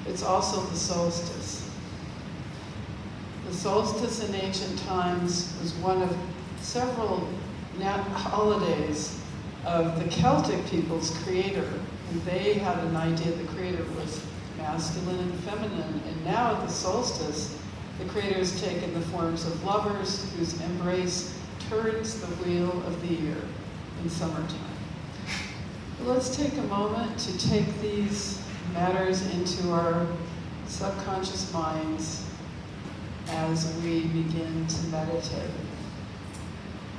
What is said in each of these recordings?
It's also the solstice. The solstice in ancient times was one of several holidays of the Celtic people's creator. And they had an idea the creator was masculine and feminine. And now at the solstice, the creator has taken the forms of lovers whose embrace turns the wheel of the year in summertime. But let's take a moment to take these matters into our subconscious minds as we begin to meditate.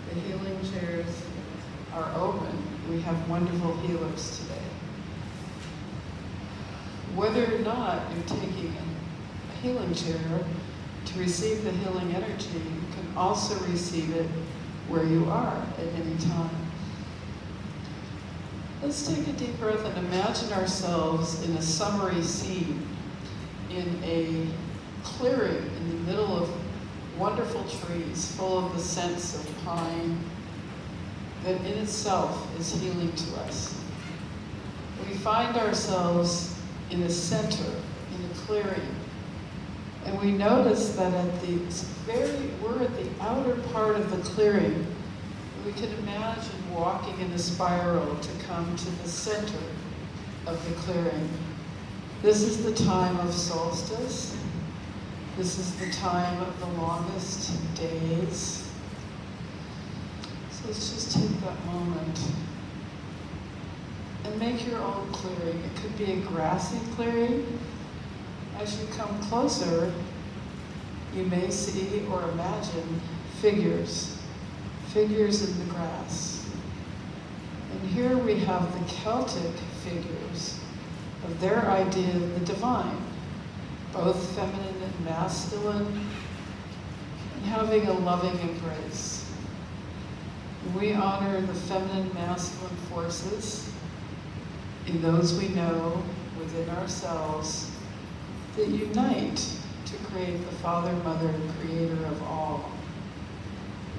The healing chairs are open. We have wonderful healers today. Whether or not you're taking a healing chair to receive the healing energy, you can also receive it where you are at any time. Let's take a deep breath and imagine ourselves in a summery scene, in a clearing in the middle of wonderful trees full of the scents of pine that in itself is healing to us. We find ourselves in a center, in a clearing, and we notice that we're at the outer part of the clearing. We can imagine walking in a spiral to come to the center of the clearing. This is the time of solstice. This is the time of the longest days. So let's just take that moment and make your own clearing. It could be a grassy clearing. As you come closer, you may see or imagine figures in the grass. And here we have the Celtic figures of their idea of the divine, both feminine and masculine, and having a loving embrace. And we honor the feminine, masculine forces in those we know within ourselves that unite to create the Father, Mother, Creator of all.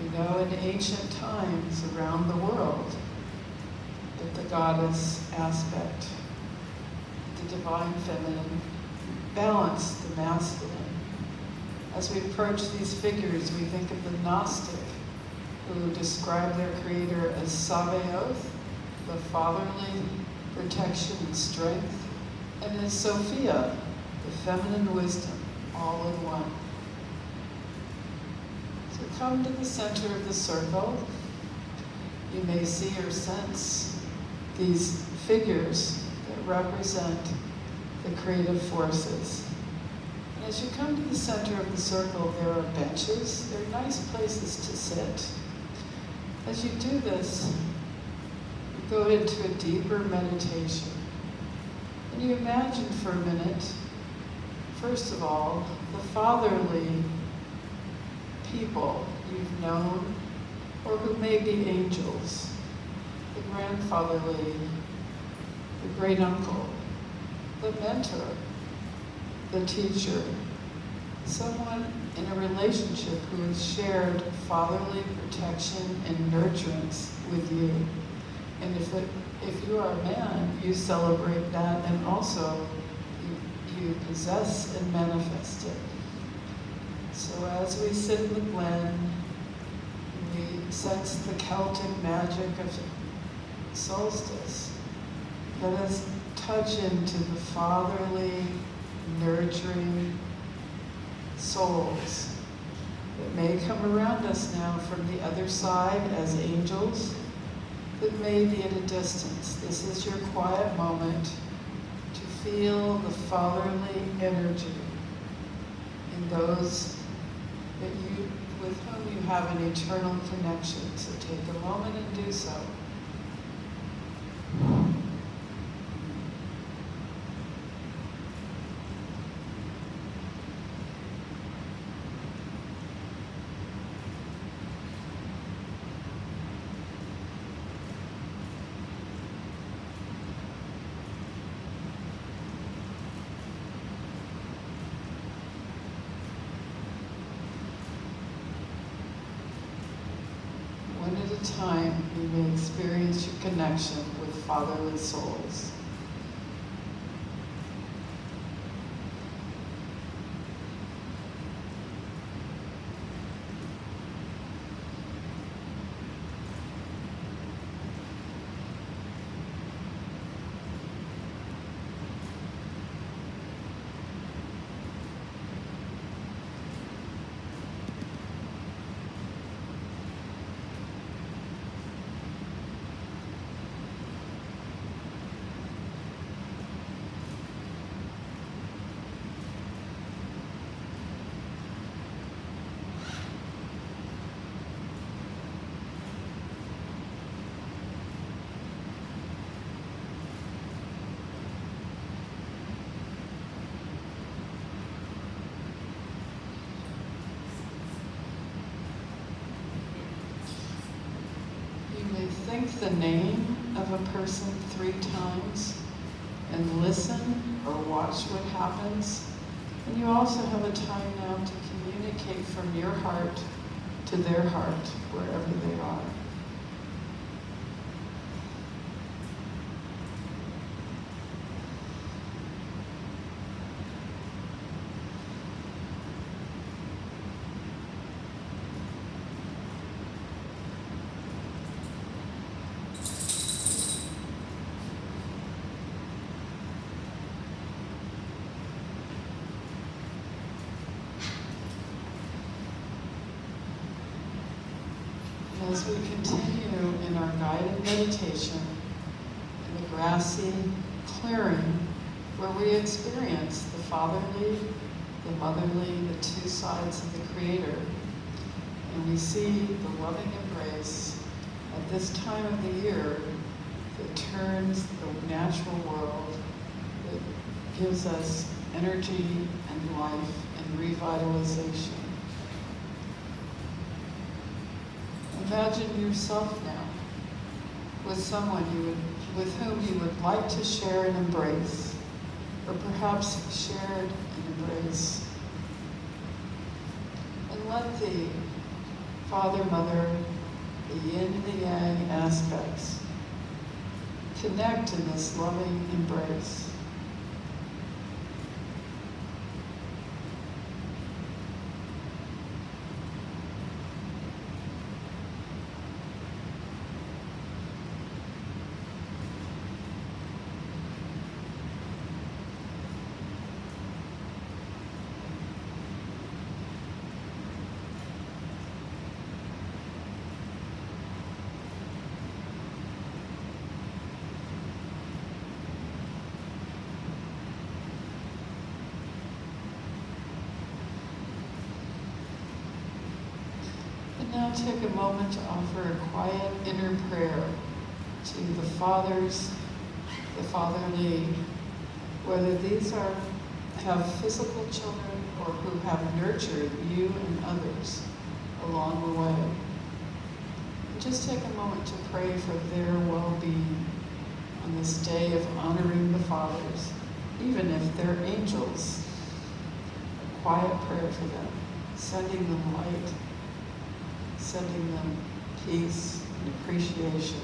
We know in ancient times around the world that the goddess aspect, the divine feminine, balanced the masculine. As we approach these figures, we think of the Gnostic, who described their creator as Sabaoth, the fatherly protection and strength, and as Sophia, the feminine wisdom, all in one. So come to the center of the circle. You may see or sense these figures that represent the creative forces. And as you come to the center of the circle, there are benches. They're nice places to sit. As you do this, you go into a deeper meditation. And you imagine for a minute, first of all, the fatherly people you've known, or who may be angels, the grandfatherly, the great uncle, the mentor, the teacher, someone in a relationship who has shared fatherly protection and nurturance with you. And if you are a man, you celebrate that, and also you possess and manifest it. So as we sit in the glen, we sense the Celtic magic of solstice. Let us touch into the fatherly, nurturing souls that may come around us now from the other side as angels, that may be at a distance. This is your quiet moment to feel the fatherly energy in those with whom you have an eternal connection. So take a moment and do so. One at a time, you may experience your connection with fatherly souls. think the name of a person 3 times and listen or watch what happens. And you also have a time now to communicate from your heart to their heart, wherever they are. As we continue in our guided meditation in the grassy clearing where we experience the fatherly, the motherly, the 2 sides of the Creator, and we see the loving embrace at this time of the year that turns the natural world, that gives us energy and life and revitalization. Imagine yourself now with someone with whom you would like to share an embrace, or perhaps shared an embrace. And let the father, mother, the yin and the yang aspects connect in this loving embrace. Now take a moment to offer a quiet inner prayer to the fathers, the fatherly, whether these have physical children or who have nurtured you and others along the way. And just take a moment to pray for their well-being on this day of honoring the fathers, even if they're angels. A quiet prayer for them, sending them light, sending them peace and appreciation.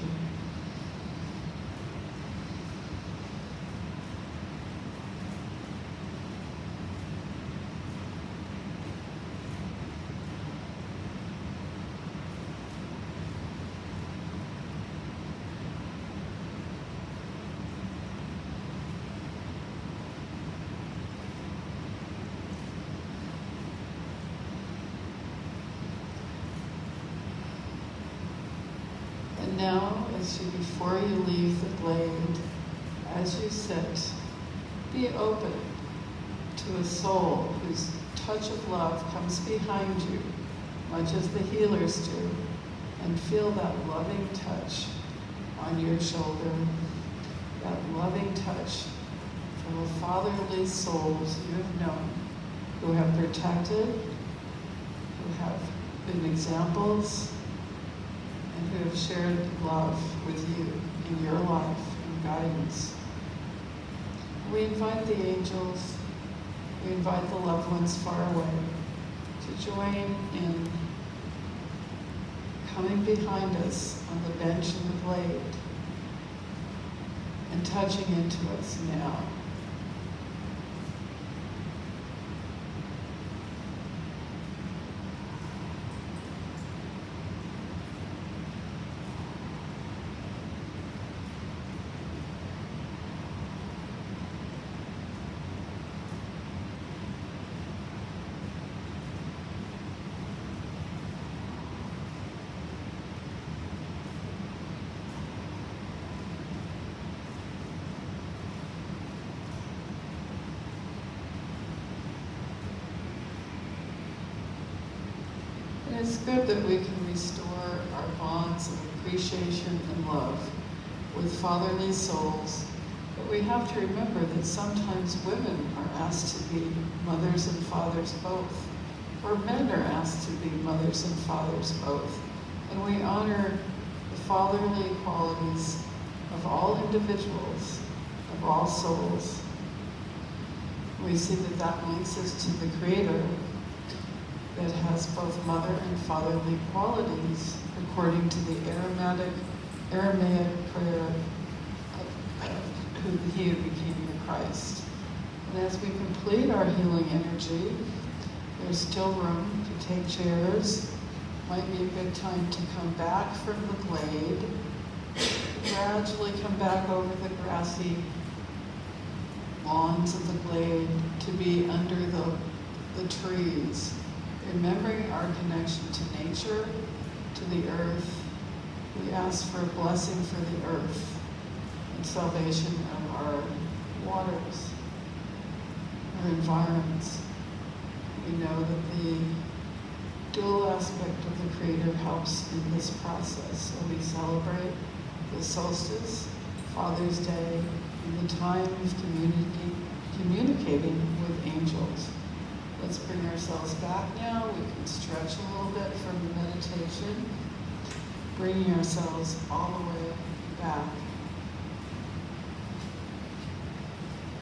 Now, before you leave the glade, as you sit, be open to a soul whose touch of love comes behind you, much as the healers do, and feel that loving touch on your shoulder, that loving touch from the fatherly souls you have known, who have protected, who have been examples, and who have shared love with you in your life and guidance. We invite the angels, we invite the loved ones far away to join in coming behind us on the bench in the glade and touching into us now. It's good that we can restore our bonds of appreciation and love with fatherly souls, but we have to remember that sometimes women are asked to be mothers and fathers both, or men are asked to be mothers and fathers both. And we honor the fatherly qualities of all individuals, of all souls. We see that that links us to the Creator that has both mother and fatherly qualities according to the Aramaic prayer of who he who became the Christ. And as we complete our healing energy, there's still room to take chairs. Might be a good time to come back from the glade, gradually come back over the grassy lawns of the glade to be under the trees, remembering our connection to nature, to the earth. We ask for a blessing for the earth and salvation of our waters, our environments. We know that the dual aspect of the Creator helps in this process. So we celebrate the solstice, Father's Day, and the time of communicating with angels. Let's bring ourselves back now. We can stretch a little bit from the meditation, bringing ourselves all the way